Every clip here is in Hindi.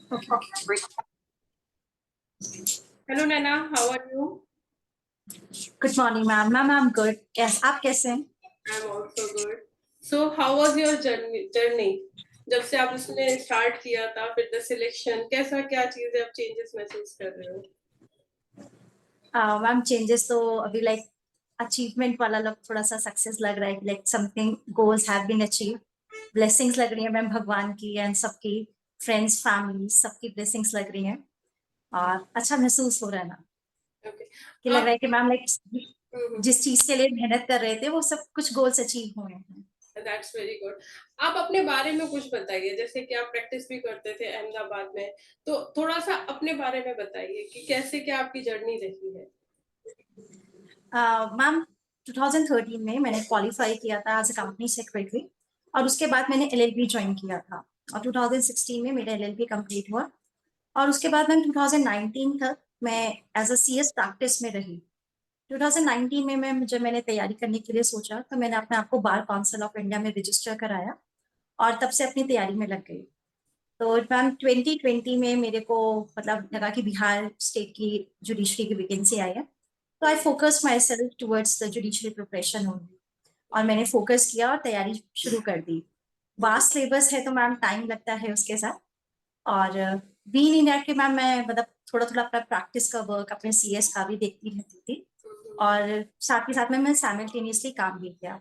Okay. Hello Nana, how are you? Good morning, ma'am. Ma'am, I'm good. Yes, आप कैसे हैं? I'm also good. So how was your journey? जब से आप उसने स्टार्ट किया था फिर द सिलेक्शन कैसा क्या चीजें आप चेंजेस महसूस कर रहे हो? मैम चेंजेस तो अभी लाइक अचीवमेंट वाला लोग थोड़ा सा सक्सेस लग रहा है, like something goals have been achieve. Blessings लग रही है मैम भगवान की एंड सबकी, फ्रेंड्स फैमिली सबकी ब्लेसिंग्स लग रही हैं और अच्छा महसूस हो रहा है ना Okay. कि लग रहा है आप कि मैम लाइक जिस चीज के लिए मेहनत कर रहे थे वो सब कुछ गोल्स अचीव हुए हैं। That's very good. आप अपने बारे में कुछ बताइए, जैसे कि आप प्रैक्टिस भी करते थे अहमदाबाद में, तो थोड़ा सा अपने बारे में बताइए कि कैसे क्या आपकी जर्नी रही है। मैम 2013 में मैंने क्वालिफाई किया था एज अ कंपनी सेक्रेटरी और उसके बाद मैंने एलएलबी ज्वाइन किया था और 2016 में मेरा एलएलबी कंप्लीट हुआ और उसके बाद मैम 2019 तक मैं एज अ सीएस प्रैक्टिस में रही। 2019 में मैम जब मैंने तैयारी करने के लिए सोचा तो मैंने अपने आप को बार काउंसिल ऑफ इंडिया में रजिस्टर कराया और तब से अपनी तैयारी में लग गई। तो मैम 2020 में मेरे को मतलब लगा कि बिहार स्टेट की जुडिशरी की वैकेंसी आई है, तो I focus my self towards the judiciary preparation only और मैंने फोकस किया और तैयारी शुरू कर दी। वास्ट सिलेबस है तो मैम टाइम लगता है उसके साथ और बीन इन दैट के मैम मैं मतलब थोड़ा थोड़ा अपना प्रैक्टिस का वर्क अपने सीएस का भी देखती रहती थी और साथ ही साथ में मैं साइमल्टेनियसली काम भी किया।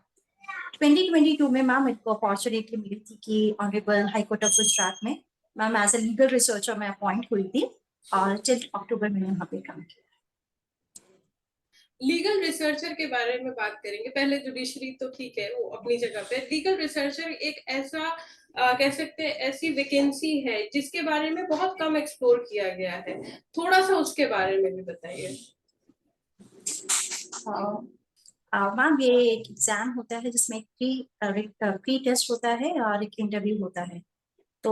2022 में मैम मेरे को अपॉर्चुनिटी मिली थी कि honourable high court of Gujarat में ma'am as a legal researcher मैं अपॉइंट हुई थी और टिल अक्टूबर में यहाँ पे काम किया। लीगल रिसर्चर के बारे में बात करेंगे। पहले जुडिशरी तो ठीक है, वो अपनी जगह पे। लीगल रिसर्चर एक ऐसा कह सकते हैं ऐसी वैकेंसी है जिसके बारे में बहुत कम एक्सप्लोर किया गया है। थोड़ा सा उसके बारे में भी बताइए। मैम ये एक एग्जाम होता है जिसमें एक प्री टेस्ट होता है और एक इंटरव्यू होता है। तो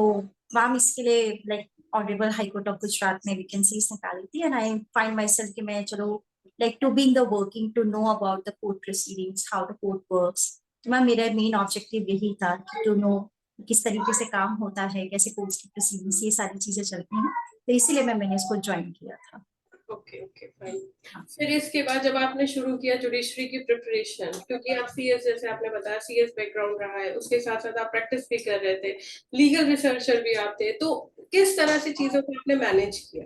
मैम इसके लिए like honourable high court of Gujarat में वैकेंसीज निकाली थी and I find myself कि मैं चलो like to be in the working to know about the court proceedings how the court works. तो मैम मेरा मेन ऑब्जेक्टिव यही था कि टू नो किस तरीके से काम होता है, कैसे कोर्ट की प्रोसीडिंग्स ये सारी चीजें चलती हैं, तो इसीलिए मैंने इसको ज्वाइन किया था। Okay okay fine. फिर इसके बाद जब आपने शुरू किया जुडिशरी की प्रिपरेशन, क्योंकि आप सीएस, जैसे आपने बताया सीएस बैकग्राउंड रहा है, उसके साथ साथ आप प्रैक्टिस भी कर रहे थे, लीगल रिसर्चर भी आप थे, तो किस तरह से चीजों को आपने मैनेज किया?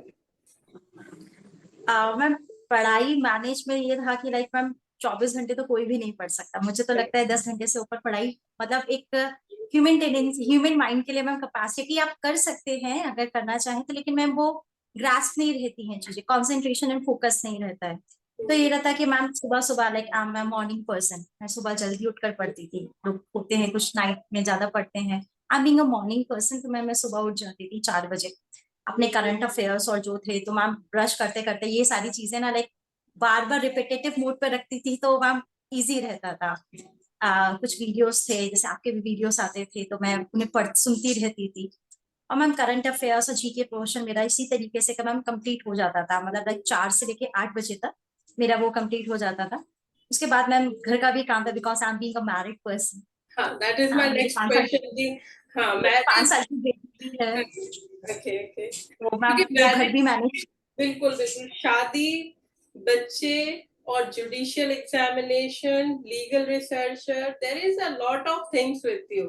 मैम पढ़ाई मैनेज में ये था कि लाइक मैम 24 घंटे तो कोई भी नहीं पढ़ सकता, मुझे तो लगता है 10 घंटे से ऊपर पढ़ाई मतलब एक ह्यूमन टेंडेंसी ह्यूमन माइंड के लिए मैम कैपेसिटी आप कर सकते हैं अगर करना चाहें तो, लेकिन मैम वो ग्रास्प नहीं रहती हैं चीजें, कंसंट्रेशन एंड फोकस नहीं रहता है। तो ये रहता है कि मैम सुबह सुबह like I am morning person, मैं सुबह जल्दी उठकर पढ़ती थी, लोग होते हैं कुछ नाइट में ज्यादा पढ़ते हैं, आई am being a morning person तो मैं सुबह उठ जाती थी 4 बजे अपने करंट अफेयर्स और जो थे, तो मैम ब्रश करते करते ये सारी चीजें ना लाइक बार बार रिपीटेटिव मोड पर रखती थी तो मैम इजी रहता था। कुछ वीडियोस थे जैसे आपके भी वीडियोस आते थे तो मैं उन्हें पढ़ सुनती रहती थी और मैम करंट अफेयर्स और जीके पोर्शन मेरा इसी तरीके से मैम कंप्लीट हो जाता था, मतलब लाइक 4 से लेके 8 बजे तक मेरा वो कंप्लीट हो जाता था। उसके बाद मैम घर का भी काम था because I am being a married person. हाँ, दैट इज माय मेरे नेक्स्ट 5 साल क्वेश्चन जी। हाँ, मेरे पाँच मैरिज। साल की बेटी भी है ओके ओके। तो मैम क्योंकि वो घर भी मैरिज, मैनेज। बिल्कुल बिल्कुल, शादी, बच्चे और judicial examination, legal researcher, there is a lot of things with you.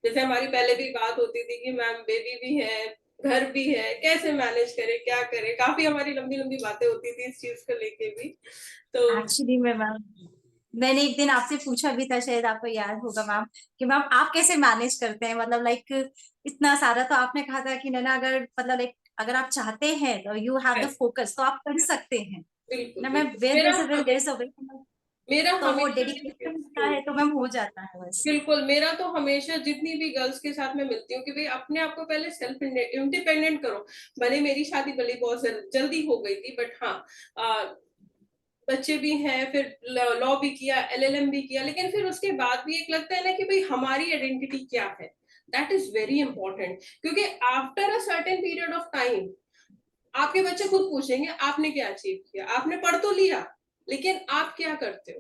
जैसे हमारी पहले भी बात होती थी कि मैम बेबी भी है, घर भी है, कैसे मैनेज करें, क्या करें, काफी हमारी लंबी लंबी बातें होती थी इस चीज को लेके भी। तो एक्चुअली मैं मैम मैंने एक दिन आपसे पूछा भी था, शायद आपको याद होगा मैम, कि मैम आप कैसे मैनेज करते हैं, मतलब लाइक इतना सारा, तो आपने कहा था कि नैना अगर मतलब लाइक अगर आप चाहते हैं तो यू हैव द फोकस तो आप कर सकते हैं बिल्कुल ना मैम, बिल्कुल, वेयर मेरा there is a will there is a way, मेरा तो वो हमेशा डेडिकेशन होता है तो मैम हो जाता है बस। बिल्कुल, मेरा तो हमेशा जितनी भी गर्ल्स के साथ मैं मिलती हूँ कि भाई अपने आप को पहले सेल्फ इंडिपेंडेंट करो। भले मेरी शादी भले बहुत जल्दी हो गई थी, बट हाँ, बच्चे भी हैं, फिर लॉ भी किया, एलएलएम भी किया, लेकिन फिर उसके बाद भी एक लगता है ना कि भाई हमारी आइडेंटिटी क्या है। दैट इज वेरी इंपॉर्टेंट, क्योंकि after a certain period of time आपके बच्चे खुद पूछेंगे आपने क्या अचीव किया, आपने पढ़ तो लिया लेकिन आप क्या करते हो।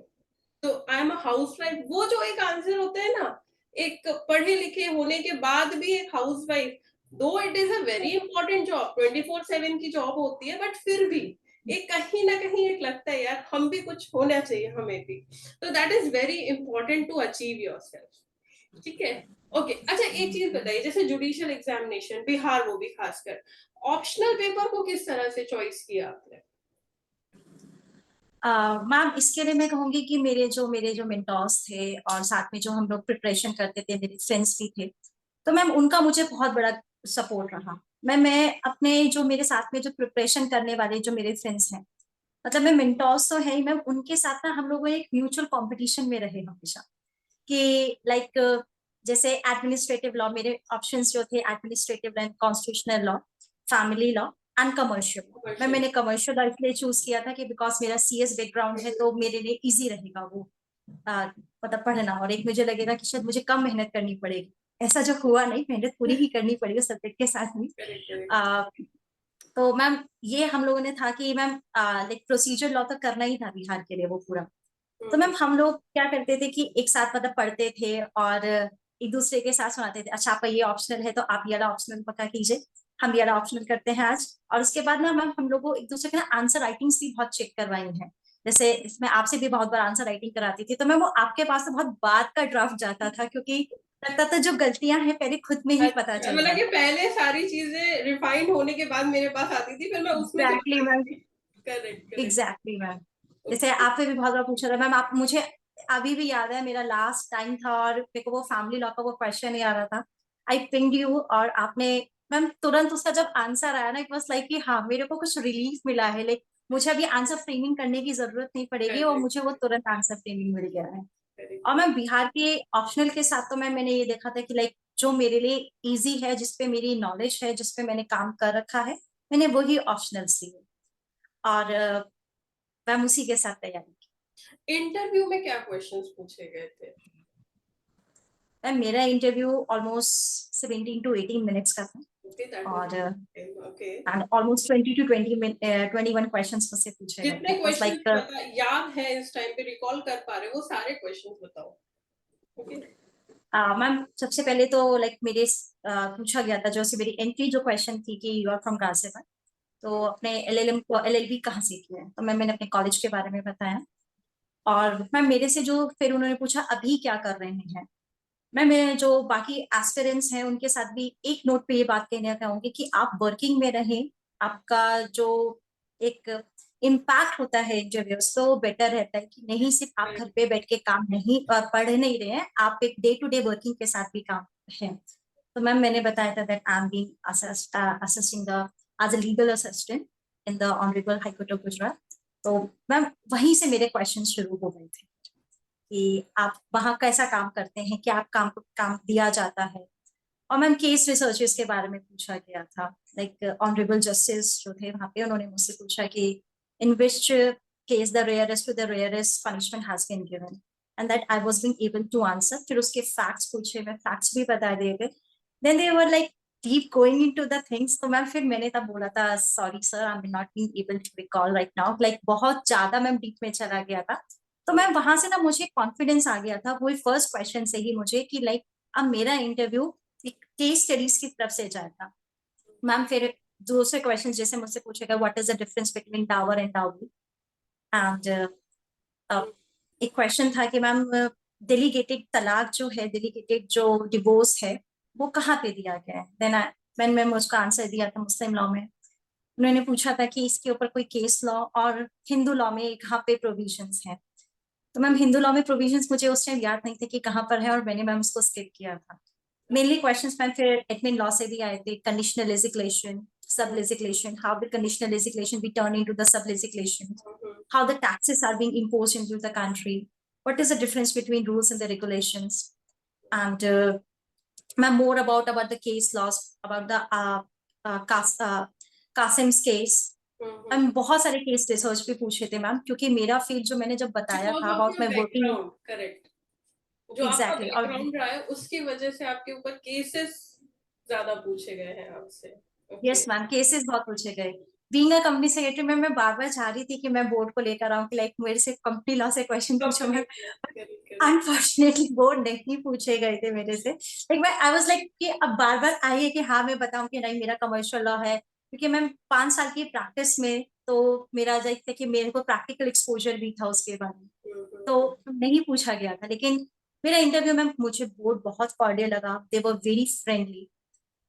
तो I am a house wife, वो जो एक आंसर होता है ना, एक पढ़े लिखे होने के बाद भी एक हाउस वाइफ, दो it is a very important job, 24/7 की जॉब होती है, बट फिर भी एक कहीं ना कहीं एक लगता है यार हम भी कुछ होना चाहिए हमें भी, तो that is very important to achieve yourself. ठीक है, ओके। अच्छा एक चीज बताइए, जैसे जुडिशियल एग्जामिनेशन बिहार, वो भी खासकर ऑप्शनल पेपर को किस तरह से चॉइस किया आपने? मैम इसके लिए मैं कहूंगी कि मेरे जो मेंटोर्स थे और साथ में जो हम लोग प्रिपरेशन करते थे, मेरे फ्रेंड्स भी थे, तो मैम उनका मुझे बहुत बड़ा सपोर्ट रहा। मैं अपने जो मेरे साथ में जो प्रिपरेशन करने वाले जो मेरे फ्रेंड्स हैं, मतलब मैं मेंटोर्स तो है ही मैम, उनके साथ ना हम लोग एक म्यूचुअल कंपटीशन में रहे हमेशा, कि लाइक जैसे एडमिनिस्ट्रेटिव लॉ, मेरे ऑप्शंस जो थे administrative and constitutional law, family law and commercial law. Commercial. मैंने कमर्शियल लॉ इसलिए चूज किया था कि बिकॉज मेरा सीएस बैकग्राउंड है, तो मेरे लिए इजी रहेगा वो मतलब पढ़ना, और एक मुझे लगेगा कि शायद मुझे कम मेहनत करनी पड़ेगी। ऐसा जो हुआ नहीं, मेहनत पूरी ही करनी पड़ेगी सब्जेक्ट के साथ में। Correct correct. आ, तो मैम ये हम लोगों ने था कि मैम लाइक प्रोसीजर लॉ तो करना ही था बिहार के लिए वो पूरा। तो मैम हम लोग क्या करते थे कि एक साथ मतलब पढ़ते थे और एक दूसरे के साथ सुनाते थे, अच्छा आपका ये ऑप्शनल है तो आप ये वाला ऑप्शनल पक्का कीजिए, हम ये वाला ऑप्शनल करते हैं आज। और उसके बाद ना मैम हम लोग को एक दूसरे के ना आंसर राइटिंग्स भी बहुत चेक करवाई हैं। जैसे इसमें आपसे भी बहुत बार आंसर राइटिंग कराती थी, तो मैम वो आपके पास से बहुत बाद का ड्राफ्ट जाता था, क्योंकि लगता था जो गलतियां हैं पहले खुद में ही पता अच्छा, चल मतलब जाए। कि पहले सारी चीजें रिफाइंड होने के बाद मेरे पास आती थी, फिर मैं उसमें से exactly ma'am, correct correct. Exactly ma'am. जैसे ओके। आपने भी बहुत बार पूछा था मैम, आप मुझे अभी भी याद है मेरा लास्ट टाइम था और मेरे को वो फैमिली लॉ का वो क्वेश्चन नहीं आ रहा था। आई पिंग यू और आपने मैम तुरंत उसका जब आंसर आया ना, इट वाज लाइक कि हाँ मेरे को कुछ रिलीफ मिला है, लाइक मुझे अभी आंसर फ्रेमिंग करने की जरूरत नहीं पड़ेगी और मुझे वो करेक्ट तुरंत आंसर फ्रेमिंग मिल गया है। और करेक्ट। मैम बिहार के ऑप्शनल के साथ तो मैंने ये देखा था कि लाइक जो मेरे लिए इजी है, जिसपे मेरी नॉलेज है, जिसपे मैंने काम कर रखा है, मैंने वही ऑप्शनल सी है। और मैम उसी के साथ तैयारी की। इंटरव्यू में क्या क्वेश्चंस पूछे गए थे? मैम मेरा इंटरव्यू ऑलमोस्ट 17 to 18 मिनट्स का था, ओके दैट और was okay. And almost 20 to 21 questions मुझसे पूछे गए थे। जितने इट वाज क्वेश्चंस लाइक पता याद है इस टाइम पे रिकॉल कर पा रहे हो, वो सारे क्वेश्चंस बताओ। ओके। मैम सबसे पहले तो लाइक मेरे पूछा गया था, जो सी मेरी एंट्री जो क्वेश्चन थी कि यू आर फ्रॉम गाजियाबाद, तो अपने एलएलएम को एलएलबी कहाँ से किया है, तो मैंने अपने कॉलेज के बारे में बताया। और मैम मेरे से जो फिर उन्होंने पूछा अभी क्या कर रहे हैं, मैं जो बाकी एस्पिरेंट्स हैं उनके साथ भी एक नोट पे ये बात कहना चाहूंगी कि आप वर्किंग में रहें, आपका जो एक इम्पैक्ट होता है इंटरव्यूज, तो बेटर रहता है कि नहीं सिर्फ आप घर पे बैठ के काम नहीं पढ़ नहीं रहे हैं, आप एक डे टू डे वर्किंग के साथ भी काम है। तो मैम मैंने बताया था that I am being assisting the as a legal assistant in the honourable high court of Gujarat. तो मैम वहीं से मेरे क्वेश्चन शुरू हो गए थे कि आप वहाँ कैसा काम करते हैं, क्या आप काम दिया जाता है। और मैम केस रिसर्चेस के बारे में पूछा गया था, लाइक ऑनरेबल जस्टिस जो थे वहाँ पे, उन्होंने मुझसे पूछा कि in which case the rarest punishment has been given, and that I was being able to answer. फिर उसके फैक्ट्स पूछे, मैं फैक्ट्स भी बता दिए थे। Then they were like deep going into the things, तो मैम फिर मैंने तब बोला था sorry sir I am not being able to recall right now, like बहुत ज्यादा मैम डीप में चला गया था। तो मैम वहां से ना मुझे कॉन्फिडेंस आ गया था वो फर्स्ट क्वेश्चन से ही मुझे कि लाइक अब मेरा इंटरव्यू एक केस स्टडीज की तरफ से जाएगा। मैम फिर दूसरे क्वेश्चन जैसे मुझसे पूछेगा what is the difference between dower and dowry, and एक क्वेश्चन था कि मैम डेलीगेटेड तलाक जो है, डेलीगेटेड जो डिवोर्स है, वो कहाँ पे दिया गया है। देन मैम उसका आंसर दिया था मुस्लिम लॉ में। उन्होंने पूछा था कि इसके ऊपर कोई केस लॉ और हिंदू लॉ में कहाँ पे प्रोविजंस है। तो मैम हिंदू लॉ में प्रोविजंस मुझे उस टाइम याद नहीं थे कि कहाँ पर है, और मैंने मैम उसको स्किप किया था। मेनली क्वेश्चंस मैम फिर एडमिन लॉ से भी आए थे, कंडीशनल लेजिस्लेशन, सब legislation, how the conditional legislation be turn into the sub legislation, how the taxes are being imposed into the country, what is the difference between rules and the regulations, and ma'am more about the case laws, about the Kasim's case। Ma'am बहुत सारे केस रिसर्च भी पूछे थे मैम, क्योंकि मेरा फील्ड जो मैंने जब बताया बिकॉज था of about your my working. Background, correct. जो आपका एग्जैक्टली और बैकग्राउंड रहा है उसकी वजह से आपके ऊपर केसेस ज्यादा पूछे गए हैं आपसे। ओके। यस मैम केसेस बहुत पूछे गए। बीइंग अ कंपनी सेक्रेटरी में मैं बार बार चाह रही थी कि मैं बोर्ड को लेकर आऊं कि लाइक मेरे से कंपनी लॉ से क्वेश्चन पूछो। मैं अनफॉर्चुनेटली बोर्ड नहीं पूछे गए थे मेरे से। लाइक मैं आई वाज लाइक कि अब बार बार आई है कि हाँ मैं बताऊं कि नहीं मेरा कमर्शियल लॉ है, क्योंकि मैं 5 साल की प्रैक्टिस में तो मेरा लाइक था कि मेरे को प्रैक्टिकल एक्सपोजर भी था उसके बारे में, तो नहीं पूछा गया था। लेकिन मेरा इंटरव्यू में मुझे बोर्ड बहुत कॉर्डियल लगा, they were very friendly,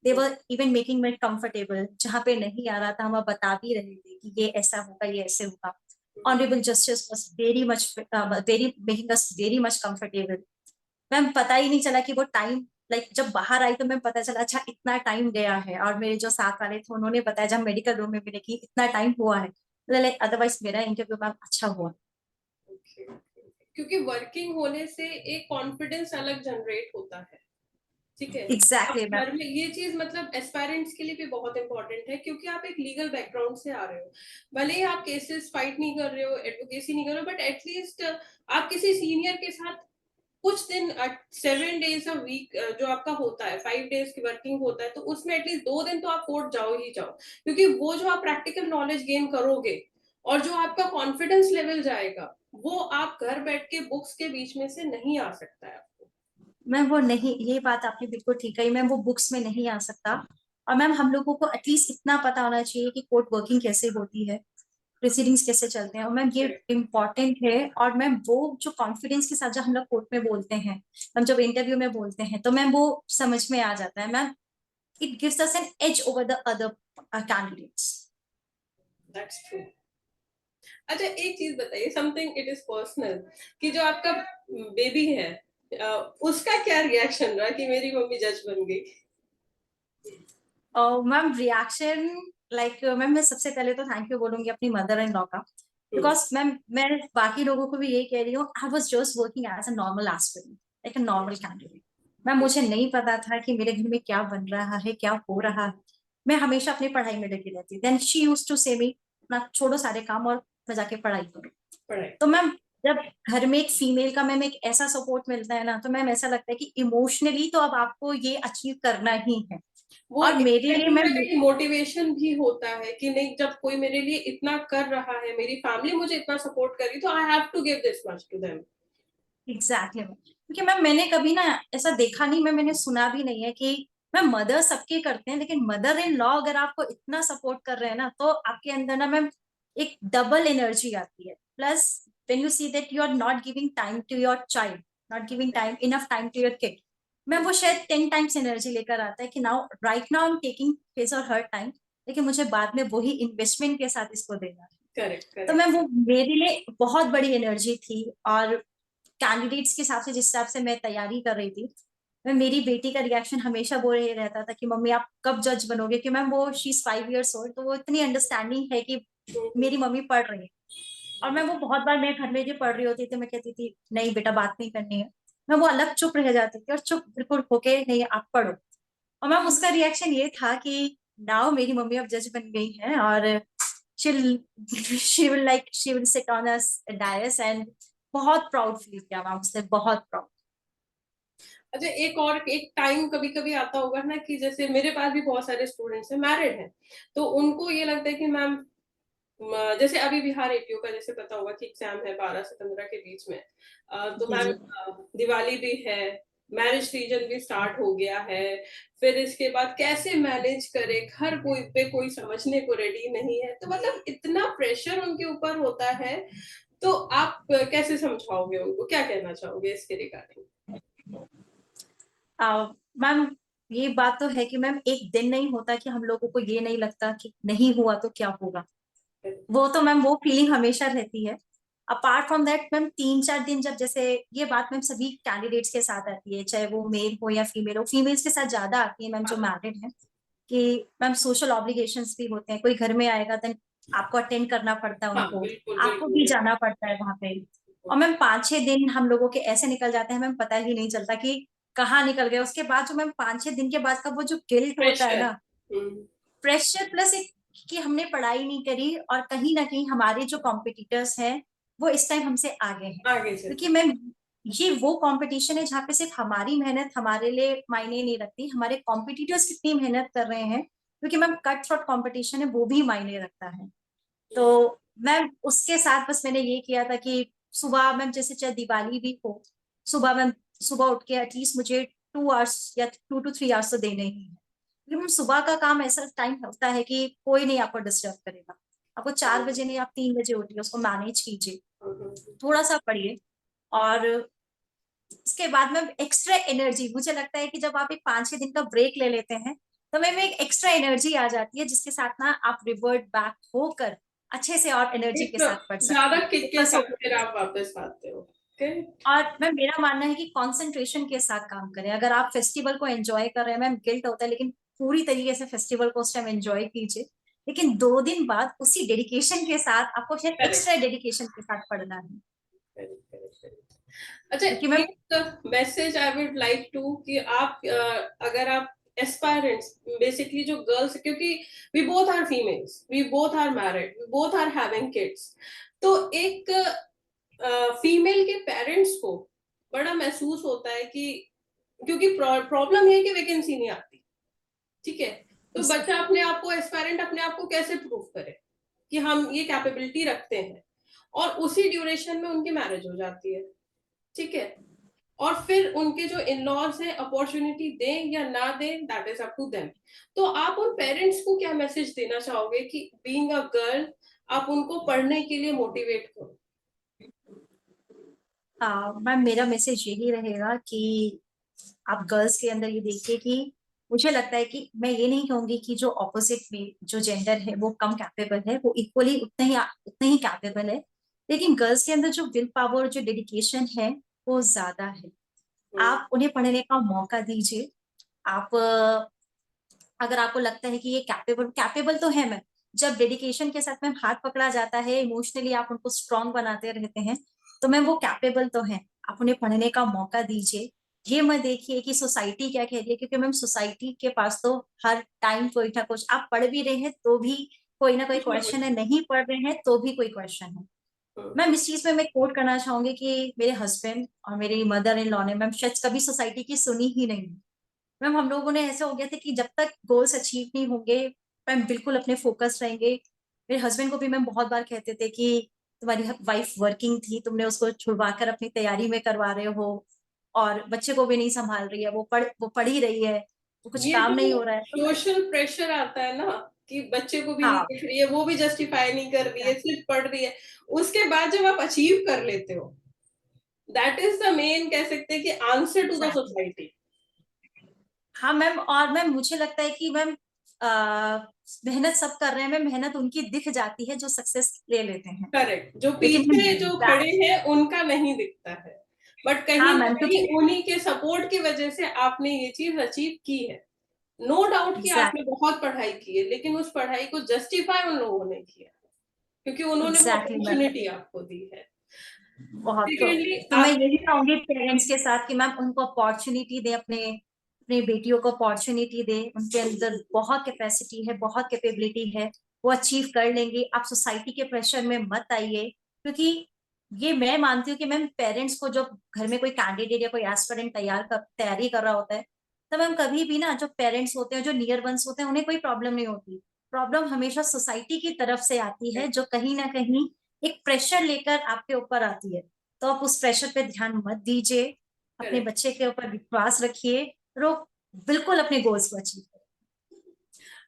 they were even making me comfortable. जहाँ पे नहीं आ रहा था हम बता भी रहे थे कि ये ऐसा होगा, ये ऐसे होगा। Honourable justice was very making us very much comfortable. Ma'am पता ही नहीं चला कि वो टाइम लाइक जब बाहर आई तो मैं पता चला अच्छा इतना टाइम गया है, और मेरे जो साथ वाले थे उन्होंने बताया जब मेडिकल रूम में मिले कि इतना टाइम हुआ है, लाइक अदरवाइज मेरा इंटरव्यू मैम अच्छा हुआ। क्योंकि वर्किंग होने से एक कॉन्फिडेंस अलग जनरेट होता है, ठीक है। अब एग्जैक्टली मैम। घर में ये चीज मतलब एस्पायरेंट्स के लिए भी बहुत इंपॉर्टेंट है, क्योंकि आप एक लीगल बैकग्राउंड से आ रहे हो। भले ही आप केसेस फाइट नहीं कर रहे हो, एडवोकेसी नहीं कर रहे हो, बट एटलीस्ट आप किसी सीनियर के साथ कुछ दिन 7 days अ वीक जो आपका होता है, 5 days की वर्किंग होता है, तो उसमें एटलीस्ट 2 दिन तो आप कोर्ट जाओ ही जाओ। क्योंकि वो जो आप प्रैक्टिकल नॉलेज गेन करोगे और जो आपका कॉन्फिडेंस लेवल जाएगा, वो आप घर बैठ के बुक्स के बीच में से नहीं आ सकता है आपको। मैम वो नहीं, ये बात आपने बिल्कुल ठीक कही मैम, वो बुक्स में नहीं आ सकता। और मैम हम लोगों को एटलीस्ट इतना पता होना चाहिए कि कोर्ट वर्किंग कैसे होती है, प्रोसीडिंग्स कैसे चलते हैं, और मैम ये इम्पोर्टेंट है। और मैम वो जो कॉन्फिडेंस के साथ जब हम लोग कोर्ट में बोलते हैं, हम जब इंटरव्यू में बोलते हैं, तो मैम वो समझ में आ जाता है ma'am. It gives us an edge over the other candidates. That's true. अच्छा एक चीज बताइए, समथिंग इट इज पर्सनल, कि जो आपका बेबी है उसका क्या रिएक्शन रहा कि मेरी मम्मी जज बन गई? मैम रिएक्शन लाइक मैम मैं सबसे पहले तो थैंक यू बोलूंगी अपनी मदर इन लॉ का, बिकॉज मैम मैं बाकी लोगों को भी यही कह रही हूँ, I was just working as a normal aspirant, like a normal candidate. Ma'am मुझे नहीं पता था कि मेरे घर में क्या बन रहा है, क्या हो रहा है। मैं हमेशा अपनी पढ़ाई में लगी रहती, देन शी यूज टू से मी अपना छोड़ो सारे काम और मैं जाके पढ़ाई करूँ। पढ़ाई। तो मैम जब घर में एक फीमेल का मैम एक ऐसा सपोर्ट मिलता है ना, तो मैम ऐसा लगता है कि इमोशनली तो अब आपको ये अचीव करना ही है। वो और मेरे लिए मैम मोटिवेशन भी होता है कि नहीं, जब कोई मेरे लिए इतना कर रहा है, मेरी फैमिली मुझे इतना सपोर्ट कर रही, तो I have to give this much to them. Exactly ma'am, क्योंकि मैम मैंने कभी ना ऐसा देखा नहीं, मैंने सुना भी नहीं है कि मैम मदर सबके करते हैं, लेकिन मदर इन लॉ अगर आपको इतना सपोर्ट कर रहे हैं ना, तो आपके अंदर ना मैम एक डबल एनर्जी आती है। Plus when you see that you are not giving time to your child, not giving time enough time to your kid, ma'am वो शायद 10 times एनर्जी लेकर आता है कि now right now I am taking his और हर टाइम, लेकिन मुझे बाद में वही इन्वेस्टमेंट के साथ इसको देना है। करेक्ट तो करेक्ट। मैम वो मेरे लिए बहुत बड़ी एनर्जी थी। और कैंडिडेट्स के हिसाब से जिस हिसाब से मैं तैयारी कर रही थी, मैं मेरी बेटी का रिएक्शन हमेशा वो ये रहता था कि मम्मी आप कब जज बनोगे, कि मैम वो शी इज 5 years old, तो वो इतनी अंडरस्टैंडिंग है कि मेरी मम्मी पढ़ रही है। और मैं वो बहुत बार मैं घर में जो पढ़ रही होती थी, मैं कहती थी नहीं बेटा बात नहीं करनी है, मैं वो अलग चुप रह जाती थी और चुप बिल्कुल होके नहीं आप पढ़ो। और मैम उसका रिएक्शन ये था कि नाउ मेरी मम्मी अब जज बन गई है, और she will sit on a dais, and बहुत प्राउड फील किया मैम उसने, बहुत प्राउड। अच्छा एक और एक टाइम कभी कभी आता होगा ना, कि जैसे मेरे पास भी बहुत सारे स्टूडेंट्स हैं, मैरिड हैं, तो उनको ये लगता है कि मैम जैसे अभी बिहार एपीओ का जैसे पता होगा कि एग्जाम है 12 से 15 के बीच में, तो जी मैम जी। दिवाली भी है, मैरिज सीजन भी स्टार्ट हो गया है, फिर इसके बाद कैसे मैनेज करे, घर कोई पे कोई समझने को रेडी नहीं है, तो मतलब इतना प्रेशर उनके ऊपर होता है, तो आप कैसे समझाओगे उनको, क्या कहना चाहोगे इसके रिगार्डिंग? मैम ये बात तो है कि मैम एक दिन नहीं होता कि हम लोगों को ये नहीं लगता कि नहीं हुआ तो क्या होगा, वो तो मैम वो फीलिंग हमेशा रहती है। अपार्ट फ्रॉम दैट मैम 3-4 दिन जब जैसे ये बात मैम सभी कैंडिडेट्स के साथ आती है, चाहे वो मेल हो या फीमेल हो, फीमेल्स के साथ ज्यादा आती है मैम जो मैरिड है, कि मैम सोशल ऑब्लिगेशंस भी होते हैं, कोई घर में आएगा तो आपको अटेंड करना पड़ता है हाँ उनको, बिल्कुल आपको बिल्कुल भी बिल्कुल। जाना पड़ता है वहां पे। और मैम 5-6 दिन हम लोगों के ऐसे निकल जाते हैं मैम, पता ही नहीं चलता कि कहाँ निकल गए। उसके बाद जो मैम 5-6 दिन के बाद का वो जो गिल्ट होता है प्रेशर। ना, प्रेशर प्लस एक कि हमने पढ़ाई नहीं करी, और कहीं ना कहीं हमारे जो कॉम्पिटिटर्स हैं वो इस टाइम हमसे आगे हैं, आगे क्योंकि चलते। मैम ये वो कंपटीशन है जहाँ पे सिर्फ हमारी मेहनत हमारे लिए मायने नहीं रखती, हमारे कॉम्पिटिटर्स कितनी मेहनत कर रहे हैं क्योंकि मैम कट थ्रोट कंपटीशन है, वो भी मायने रखता है। तो मैम उसके साथ बस मैंने ये किया था कि सुबह मैम जैसे चाहे दिवाली भी हो, सुबह मैम सुबह उठ के एटलीस्ट मुझे 2 आवर्स या 2 to 3 आवर्स तो देने ही है। क्योंकि मैम सुबह का काम ऐसा टाइम होता है कि कोई नहीं आपको डिस्टर्ब करेगा। आपको 4 बजे नहीं, आप 3 बजे उठिए, उसको मैनेज कीजिए, थोड़ा सा पढ़िए। और उसके बाद में एक्स्ट्रा एनर्जी, मुझे लगता है कि जब आप एक 5-6 दिन का ब्रेक ले लेते हैं तो में एक एक्स्ट्रा एनर्जी आ जाती है, जिसके साथ ना आप रिवर्ट बैक होकर अच्छे से और एनर्जी के एक साथ पढ़ सकते ज्यादा हैं, किक के फोकस साथ हो। फिर आप वापस आते हो। करेक्ट। और मैम मेरा मानना है कि कंसंट्रेशन के साथ काम करें। अगर आप फेस्टिवल को एंजॉय कर रहे हैं, मैम गिल्ट होता है, लेकिन पूरी तरीके से फेस्टिवल को उस टाइम एंजॉय कीजिए, लेकिन 2 दिन बाद उसी डेडिकेशन के साथ आपको फिर करेक्ट एक्स्ट्रा डेडिकेशन के साथ पढ़ना है। Correct correct. अच्छा, क्योंकि मैम एक message I would like to कि आप अगर आप एस्पायरेंट्स बेसिकली जो गर्ल्स, क्योंकि we both are females, we both are married, we both are having kids, तो एक फीमेल के पेरेंट्स को बड़ा महसूस होता है कि क्योंकि प्रॉब्लम ये है कि वैकेंसी नहीं आती, ठीक है, तो बच्चा अपने आप को एस्पायरेंट अपने आप को कैसे प्रूव करे कि हम ये कैपेबिलिटी रखते हैं, और उसी ड्यूरेशन में उनकी मैरिज हो जाती है, ठीक है, और फिर उनके जो इन लॉज हैं अपॉर्चुनिटी दें या ना दें, that is up to them. तो आप उन पेरेंट्स को क्या मैसेज देना चाहोगे कि बीइंग अ गर्ल आप उनको पढ़ने के लिए मोटिवेट करो? मैम मेरा मैसेज यही रहेगा कि आप गर्ल्स के अंदर ये देखिए कि मुझे लगता है कि मैं ये नहीं कहूंगी कि जो ऑपोजिट में जो जेंडर है वो कम कैपेबल है, वो इक्वली उतने ही कैपेबल है। लेकिन गर्ल्स के अंदर जो विल पावर, जो डेडिकेशन है, वो ज्यादा है। आप उन्हें पढ़ने का मौका दीजिए। आप अगर आपको लगता है कि ये कैपेबल कैपेबल तो है मैम, जब डेडिकेशन के साथ मैम हाथ पकड़ा जाता है, इमोशनली आप उनको स्ट्रांग बनाते रहते हैं, तो मैम वो कैपेबल तो है। आप उन्हें पढ़ने का मौका दीजिए। ये मत देखिए कि सोसाइटी क्या कह रही है, क्योंकि मैम सोसाइटी के पास तो हर टाइम कोई ना कुछ, आप पढ़ भी रहे हैं तो भी कोई ना कोई कुछ ना क्वेश्चन है, कुछ। नहीं पढ़ रहे हैं तो भी कोई क्वेश्चन है। मैम इस चीज में मैं कोट करना चाहूंगी कि मेरे हस्बैंड और मेरी मदर इन लॉ ने मैम शायद कभी सोसाइटी की सुनी ही नहीं। मैम हम लोगों ने ऐसे हो गया था कि जब तक गोल्स अचीव नहीं होंगे, मैम बिल्कुल अपने फोकस रहेंगे। मेरे हस्बैंड को भी मैम बहुत बार कहते थे कि तुम्हारी वाइफ वर्किंग थी, तुमने उसको छुड़वा कर अपनी तैयारी में करवा रहे हो, और बच्चे को भी नहीं संभाल रही है, वो पढ़ ही रही है, वो कुछ ये काम नहीं जो हो रहा है। तो सोशल प्रेशर आता है ना कि बच्चे को भी नहीं हाँ, देख रही है, वो भी जस्टिफाई नहीं कर रही है, सिर्फ पढ़ रही है, उसके बाद जब आप अचीव कर लेते हो, दैट इज द मेन, कह सकते हैं कि answer to the exactly. Society. हाँ मैम, और मैम मुझे लगता है कि मैम मेहनत सब कर रहे हैं मैम, मेहनत उनकी दिख जाती है जो सक्सेस ले लेते हैं। करेक्ट, जो लेकिन पीछे जो खड़े मैम हैं उनका नहीं दिखता है, बट हाँ कहीं ना मैम, कहीं क्योंकि उन्हीं के सपोर्ट की वजह से आपने ये चीज अचीव की है। नो डाउट कि आपने एग्जैक्ट बहुत पढ़ाई की है, लेकिन उस पढ़ाई को जस्टिफाई उन लोगों ने किया, क्योंकि उन्होंने वो एग्जैक्टली मैम, अपॉर्चुनिटी आपको दी है। बहुत सेकेंडली तो मैं आप, यही कहूंगी पेरेंट्स के साथ कि मैम उनको अपॉर्चुनिटी दे, अपने अपने बेटियों को अपॉर्चुनिटी दे। उनके अंदर बहुत कैपेसिटी है, बहुत कैपेबिलिटी है, वो अचीव कर लेंगे। आप सोसाइटी के प्रेशर में मत आइए, क्योंकि ये मैं मानती हूँ कि मैम पेरेंट्स को, जब घर में कोई कैंडिडेट या कोई एस्पिरेंट तैयारी कर रहा होता है, तो मैम कभी भी ना जो पेरेंट्स होते हैं, जो नियर वंस होते हैं, उन्हें कोई प्रॉब्लम नहीं होती। प्रॉब्लम हमेशा सोसाइटी की तरफ से आती है, जो कहीं ना कहीं एक प्रेशर लेकर आपके ऊपर आती है। तो आप उस प्रेशर पे ध्यान मत दीजिए, अपने करेक्ट। बच्चे के ऊपर विश्वास रखिए, और वो बिल्कुल अपने गोल्स को अचीव करें।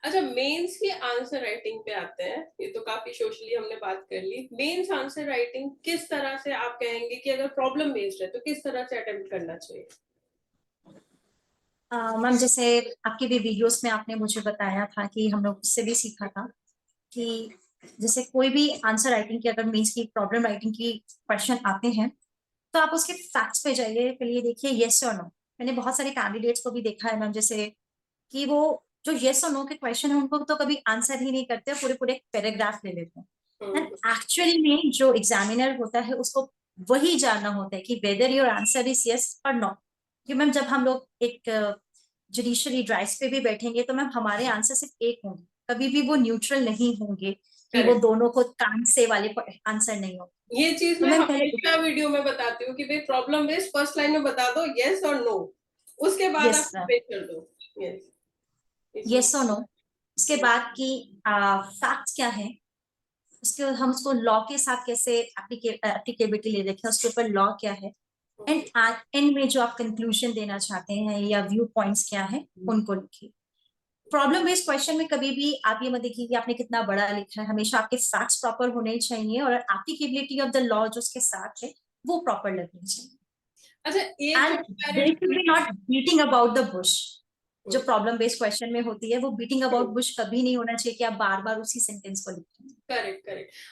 अच्छा, मेंस की आंसर राइटिंग पे आते हैं, ये तो काफी सोशली हमने बात कर ली। मेंस आंसर राइटिंग किस तरह से आप कहेंगे कि अगर प्रॉब्लम बेस्ड है तो किस तरह से अटेम्प्ट करना चाहिए? मैम जैसे आपकी भी वीडियोस में आपने मुझे बताया था कि हम लोग उससे भी सीखा था कि जैसे कोई भी आंसर राइटिंग की, अगर मीन्स की प्रॉब्लम राइटिंग की क्वेश्चन आते हैं, तो आप उसके फैक्ट्स पे जाइए, पहले देखिए येस और नो। मैंने बहुत सारे कैंडिडेट्स को भी देखा है मैम, जैसे कि वो जो येस और नो के क्वेश्चन है उनको तो कभी आंसर ही नहीं करते, पूरे पूरे पैराग्राफ ले लेते हैं। And hmm. एक्चुअली में जो एग्जामिनर होता है उसको वही जानना होता है कि whether your answer is yes और नो। कि मैम जब हम लोग एक जुडिशरी ड्राइव्स पे भी बैठेंगे, तो मैम हमारे आंसर सिर्फ एक होंगे, कभी भी वो न्यूट्रल नहीं होंगे, कि वो करेक्ट। दोनों को कान से वाले आंसर नहीं होंगे। ये चीज तो मैं मैम पहले हमेशा वीडियो में बताती हूँ कि भाई प्रॉब्लम बेस्ड फर्स्ट लाइन में बता दो यस और नो, उसके बाद यस आप डिबेट कर दो। यस, ये चीज। यस और नो, उसके बाद की फैक्ट्स क्या है, उसके हम उसको लॉ के साथ कैसे एप्लीकेबिलिटी ले रखे हैं, उसके ऊपर लॉ क्या है, एंड एंड में जो आप कंक्लूजन देना चाहते हैं या व्यू पॉइंट्स क्या है उनको लिखिए। प्रॉब्लम बेस्ड क्वेश्चन में कभी भी आप ये मत देखिए कि आपने कितना बड़ा लिखा है, हमेशा आपके फैक्ट्स प्रॉपर होने चाहिए और एप्लीकेबिलिटी ऑफ द लॉ जो उसके साथ है वो प्रॉपर लगनी चाहिए। अच्छा, एक and there should be not beating about the bush. जो करेक्ट प्रॉब्लम बेस्ड क्वेश्चन में होती है वो बीटिंग अबाउट बुश कभी नहीं होना चाहिए कि आप बार बार उसी सेंटेंस को लिखें। करेक्ट।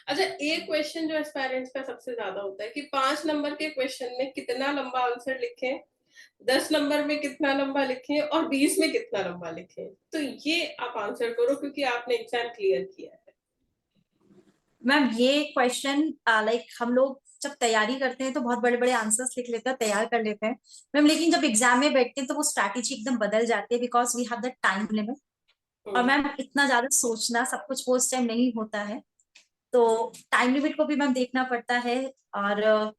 अच्छा, एक क्वेश्चन जो एस्पायरेंट्स का सबसे ज्यादा होता है कि 5 नंबर के क्वेश्चन में कितना लंबा आंसर लिखें, 10 नंबर में कितना लंबा लिखें और 20 में कितना लंबा लिखें। तो ये आप आंसर करो क्योंकि आपने एग्जाम क्लियर किया है। मैम ये क्वेश्चन लाइक हम लोग जब तैयारी करते हैं तो बहुत बड़े बड़े आंसर्स लिख लेते हैं, तैयार कर लेते हैं मैम, लेकिन जब एग्जाम में बैठते हैं तो वो स्ट्रैटेजी एकदम बदल जाती है because we have the time limit. और हम्म, मैम इतना ज्यादा सोचना सब कुछ वो उस टाइम नहीं होता है, तो टाइम लिमिट को भी मैम देखना पड़ता है। और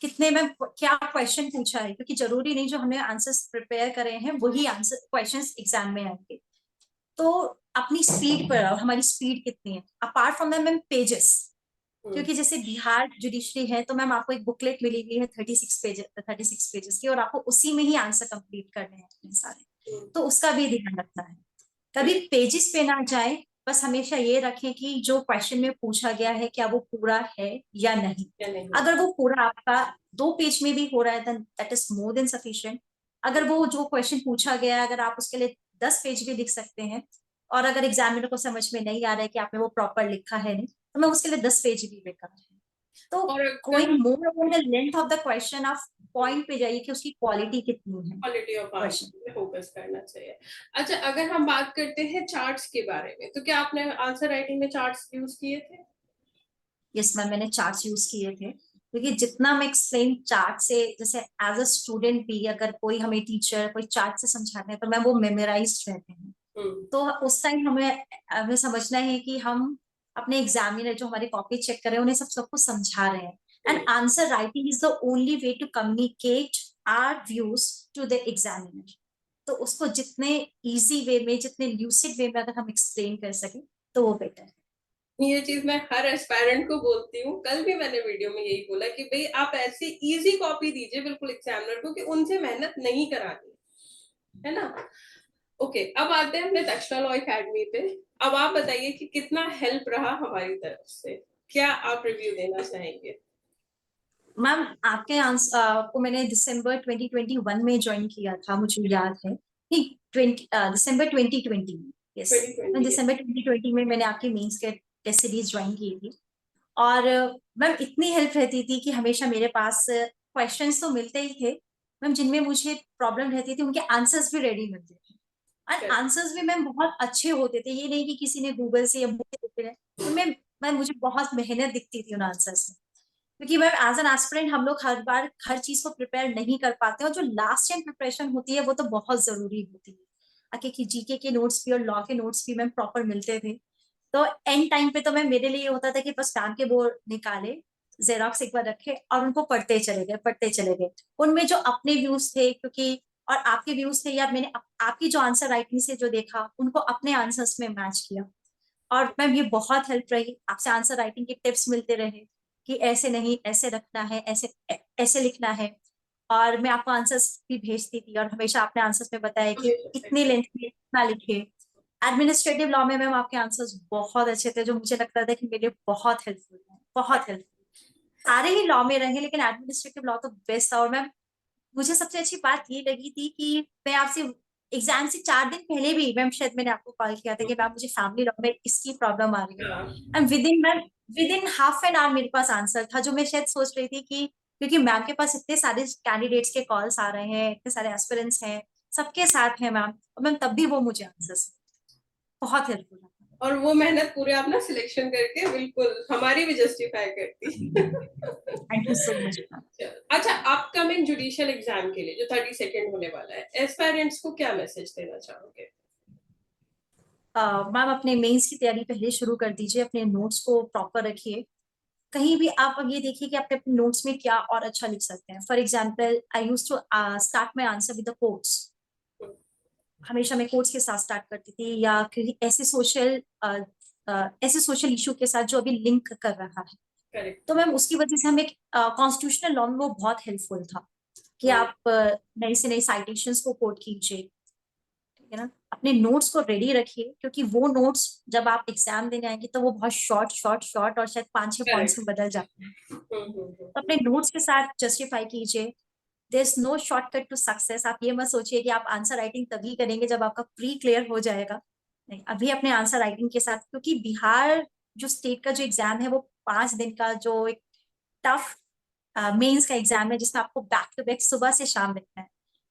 कितने मैम क्या क्वेश्चन पूछा है, क्योंकि जरूरी नहीं जो हमने आंसर्स प्रिपेयर करे हैं वही आंसर क्वेश्चंस एग्जाम में आएंगे। तो अपनी स्पीड पर आओ, हमारी स्पीड कितनी है apart from that ma'am pages. Hmm, क्योंकि जैसे बिहार जुडिशरी है तो मैम आपको एक बुकलेट मिली हुई है 36 पेजेस की, और आपको उसी में ही आंसर कंप्लीट करने हैं अपने सारे, हम्म, तो उसका भी ध्यान रखना है। कभी करेक्ट पेजेस पे ना जाए, बस हमेशा ये रखें कि जो क्वेश्चन में पूछा गया है क्या वो पूरा है या नहीं। या नहीं। अगर वो पूरा आपका 2 पेज में भी हो रहा है then that is more than sufficient. अगर वो जो क्वेश्चन पूछा गया है अगर आप उसके लिए 10 पेज भी लिख सकते हैं, और अगर एग्जामिनर को समझ में नहीं आ रहा है कि आपने वो प्रॉपर लिखा है नहीं, तो मैं उसके लिए 10 पेज भी बेकार है। तो और अगर going more about the length of the question, आप पॉइंट पे जाइए कि उसकी क्वालिटी कितनी है क्वालिटी ऑफ क्वेश्चन। आंसर पे फोकस करना चाहिए। अच्छा, अगर हम बात करते हैं चार्ट्स के बारे में, तो क्या आपने आंसर राइटिंग में चार्ट्स यूज किए थे? यस मैम, मैंने चार्ट यूज किए थे, क्योंकि जितना मैं एक्सप्लेन चार्ट से, जैसे एज अ स्टूडेंट भी अगर कोई हमें टीचर कोई चार्ट से समझाते हैं तो मैम वो मेमोराइज रहते हैं। हम्म, तो उस टाइम हमें हमें समझना है कि हम अपने एग्जामिनर जो हमारी कॉपी चेक कर रहे हैं उन्हें सब कुछ समझा रहे हैं। And answer writing is the only way to communicate our views to the examiner. तो उसको जितने इजी वे में, जितने ल्यूसिड वे में अगर हम एक्सप्लेन कर सके तो वो बेटर है। ये चीज मैं हर एस्पायरेंट को बोलती हूँ। कल भी मैंने वीडियो में यही बोला कि भाई आप ऐसी इजी कॉपी दीजिए बिल्कुल एग्जामिनर को कि उनसे मेहनत नहीं करानी है ना। ओके, अब आते हैं अपने दक्षिणा लॉ एकेडमी पे। अब आप बताइए कि कितना हेल्प रहा हमारी तरफ से, क्या आप रिव्यू देना चाहेंगे? मैम आपके आंसर को मैंने दिसंबर 2021 में ज्वाइन किया था, मुझे याद है नहीं, दिसंबर 2020 में। यस, मैम 2020 दिसंबर 2020 में मैंने आपकी मेंस के टेस्ट सीरीज ज्वाइन की थी। और मैम इतनी हेल्प रहती थी कि हमेशा मेरे पास क्वेश्चंस तो मिलते ही थे मैम, जिनमें मुझे प्रॉब्लम रहती थी उनके आंसर्स भी रेडी मिलते थे। और करेक्ट। आंसर्स भी मैम बहुत अच्छे होते थे, ये नहीं कि किसी ने गूगल से या बुक से लिखे हैं, उनमें मैम मुझे बहुत मेहनत दिखती थी उन आंसर्स में। क्योंकि मैम एज एन एस्पिरेंट हम लोग हर बार हर चीज को प्रिपेयर नहीं कर पाते, और जो लास्ट टाइम प्रिपरेशन होती है वो तो बहुत जरूरी होती है। आगे की जीके के नोट्स भी और लॉ के नोट्स भी मैम प्रॉपर मिलते थे। तो एंड टाइम पे तो मैम मेरे लिए ये होता था कि बस पैन के बोर्ड निकाले, जेरोक्स एक बार रखे और उनको पढ़ते चले गए। उनमें जो अपने व्यूज थे, क्योंकि और आपके व्यूज थे, या मैंने आपकी जो आंसर राइटिंग से जो देखा उनको अपने आंसर्स में मैच किया। और मैम ये बहुत हेल्प रही, आपसे आंसर राइटिंग के टिप्स मिलते रहे कि ऐसे नहीं ऐसे रखना है, ऐसे ऐसे लिखना है। और मैं आपको आंसर्स भी भेजती थी और हमेशा आपने आंसर्स में बताया कि इतनी लेंथ में इतना लिखे। एडमिनिस्ट्रेटिव लॉ में मैम आपके आंसर्स बहुत अच्छे थे, जो मुझे लगता था कि मेरे लिए बहुत हेल्पफुल है, बहुत हेल्पफुल। सारे ही लॉ में रहे लेकिन एडमिनिस्ट्रेटिव लॉ तो बेस्ट था। और मैम मुझे सबसे अच्छी बात ये लगी थी कि मैं आपसे एग्जाम से 4 दिन पहले भी मैम, शायद मैंने आपको कॉल किया था कि मैम मुझे फैमिली लॉ में इसकी प्रॉब्लम आ रही है, हाँ, and with in half an hour मेरे पास आंसर था, जो मैं शायद सोच रही थी कि क्योंकि मैम के पास इतने सारे कैंडिडेट्स के कॉल्स आ रहे हैं, इतने सारे एस्पिरेंट्स हैं, सबके साथ हैं मैम, और मैम तब भी वो मुझे आंसर्स बहुत हेल्पफुल था। और वो मेहनत पूरे आप ना सिलेक्शन करके बिल्कुल हमारी भी जस्टिफाई करती। Thank you so much ma'am. अच्छा, अपकमिंग जुडिशियल एग्जाम के लिए जो 32 होने वाला है, एस्पायरेंट्स को क्या मैसेज देना चाहोगे? मैम अपने मेंस की तैयारी पहले शुरू कर दीजिए, अपने नोट्स को प्रॉपर रखिए। कहीं भी आप अब ये देखिए कि आप अपने नोट्स में क्या और अच्छा लिख सकते हैं। For example I use to start my answer with the quotes. हमेशा मैं कोर्ट्स के साथ स्टार्ट करती थी, या किसी ऐसे सोशल इशू के साथ जो अभी लिंक कर रहा है। करेक्ट। तो मैम उसकी वजह से हमें कॉन्स्टिट्यूशनल लॉ में वो बहुत हेल्पफुल था कि आप नई से नई साइटेशंस को कोट कीजिए, ठीक है ना, अपने नोट्स को रेडी रखिए, क्योंकि वो नोट्स जब आप एग्जाम देने आएंगे तो वो बहुत शॉर्ट शॉर्ट शॉर्ट और शायद 5-6 पॉइंट्स में करेक्ट। बदल जाते हैं। तो अपने नोट्स के साथ जस्टिफाई कीजिए। There is no shortcut to success. आप ये मत सोचिए कि आप आंसर राइटिंग तभी करेंगे जब आपका प्री क्लियर हो जाएगा। नहीं, अभी अपने आंसर राइटिंग के साथ, क्योंकि बिहार जो स्टेट का जो एग्जाम है वो 5 दिन का जो एक टफ मेंस का एग्जाम है, जिसमें आपको बैक टू बैक सुबह से शाम लिखना है।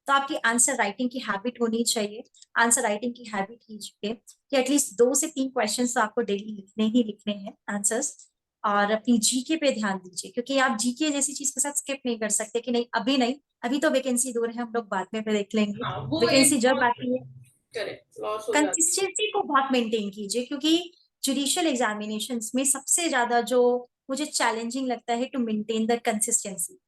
तो आपकी आंसर राइटिंग की हैबिट होनी चाहिए। आंसर राइटिंग की हैबिट कीजिए कि एटलीस्ट 2 से 3 क्वेश्चन तो आपको डेली लिखने ही लिखने हैं आंसर्स। और अपनी जीके पे ध्यान दीजिए, क्योंकि आप जीके जैसी चीज के साथ स्किप नहीं कर सकते कि नहीं अभी नहीं, अभी तो वैकेंसी दूर है, हम लोग बाद में देख लेंगे। हाँ, वो एक वैकेंसी जब बहुत आती है, करेक्ट लॉस हो जाता कंसिस्टेंसी को बहुत मेंटेन कीजिए, क्योंकि जुडिशियल एग्जामिनेशन में सबसे ज्यादा जो मुझे चैलेंजिंग लगता है टू मेंटेन द कंसिस्टेंसी।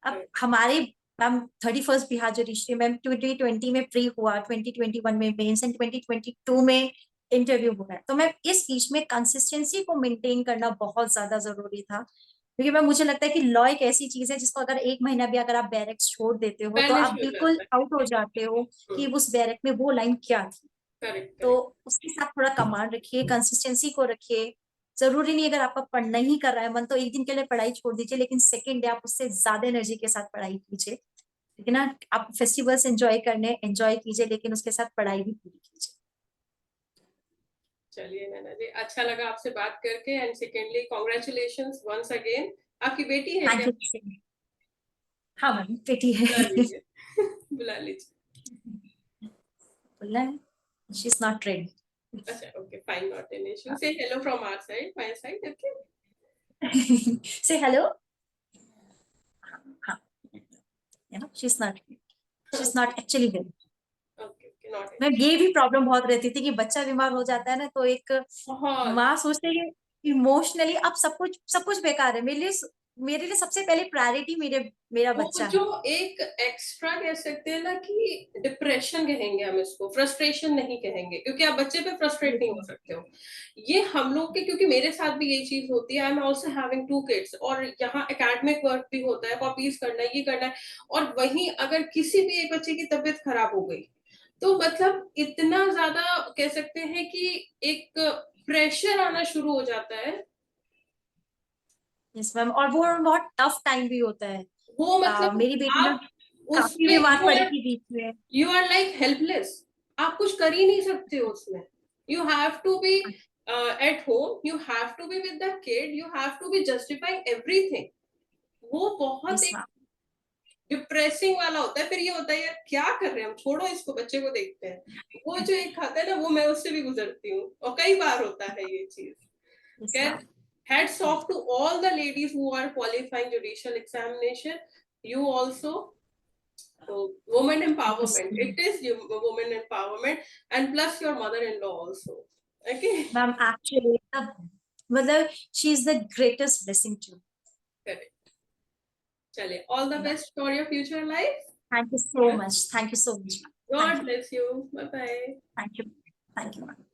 अब है। हमारे ma'am 31st Bihar judiciary ma'am 2020 में प्री हुआ, 2021 में मेंस एंड 2022 में इंटरव्यू हुआ है। तो मैम इस बीच में कंसिस्टेंसी को मेंटेन करना बहुत ज्यादा जरूरी था, क्योंकि मैम मुझे लगता है कि लॉ एक ऐसी चीज है जिसको अगर 1 महीना भी अगर आप बैरक्स छोड़ देते हो तो मैनेज आप हो बिल्कुल जाता है। आउट हो जाते हो कि उस बैरक में वो लाइन क्या थी। करेक्ट तो करेक्ट। उसके साथ थोड़ा कमांड रखिए, कंसिस्टेंसी को रखिए। जरूरी नहीं अगर आपका पढ़ना ही कर रहा है मन, तो एक दिन के लिए पढ़ाई छोड़ दीजिए, लेकिन सेकेंड डे आप उससे ज्यादा एनर्जी के साथ पढ़ाई कीजिए, ठीक है ना। आप फेस्टिवल्स एंजॉय कीजिए, लेकिन उसके साथ पढ़ाई भी पूरी कीजिए। चलिए नैना जी, अच्छा लगा आपसे बात करके, and secondly congratulations once again. आपकी बेटी है थैंक क्या? यू। हाँ मैम बेटी बुला है। लीजिए। बुला लीजिए। बोलना है, शी इज नॉट रेडी। अच्छा, okay, fine, not an issue. Say hello from our side, my side, okay. Say hello. हाँ, you know she is not, she is not actually well. Okay okay, not an मैं इश्यू। ये भी प्रॉब्लम बहुत रहती थी कि बच्चा बीमार हो जाता है ना, तो एक बहुत। माँ सोचते है इमोशनली अब सब कुछ बेकार है मेरे लिए सबसे पहले प्रायोरिटी मेरा वो बच्चा जो है। एक एक्स्ट्रा कह सकते हैं ना कि डिप्रेशन कहेंगे हम इसको, फ्रस्ट्रेशन नहीं कहेंगे, क्योंकि आप बच्चे पे फ्रस्ट्रेट नहीं हो सकते हो। ये हम लोग के, क्योंकि मेरे साथ भी यही चीज होती है। I am also having 2 kids, और यहाँ एकेडमिक वर्क भी होता है, कॉपीज करना है, ये करना है। और वहीं अगर किसी भी एक बच्चे की तबीयत खराब हो गई, तो मतलब इतना ज्यादा कह सकते हैं कि एक प्रेशर आना शुरू हो जाता है। यस मैम, और वो बहुत टफ टाइम भी होता है। वो मतलब मेरी बेटी ना आप काफी उसमें बीमार पड़ी थी बीच में। You are like helpless. आप कुछ कर ही नहीं सकते हो उसमें। You have to be at home, you have to be with the kid, you have to be justifying everything. वो बहुत यस एक मैम। डिप्रेसिंग वाला होता है। फिर ये होता है यार क्या कर रहे हैं हम, छोड़ो इसको, बच्चे को देखते हैं। वो जो एक खाता है ना, वो मैं उससे भी गुजरती हूँ, और कई बार होता है ये चीज। Yes Get ma'am. hats off to all the ladies who are qualifying judicial examination. You also, so woman thank you empowerment. So It is woman empowerment, and plus your mother-in-law also. Okay, ma'am actually मतलब she is the greatest blessing too. correct. Chale, all the best for your future life. Thank you so Yeah. Much, thank you so much. Thank God you, bless you. Bye bye. Thank you, thank you ma'am.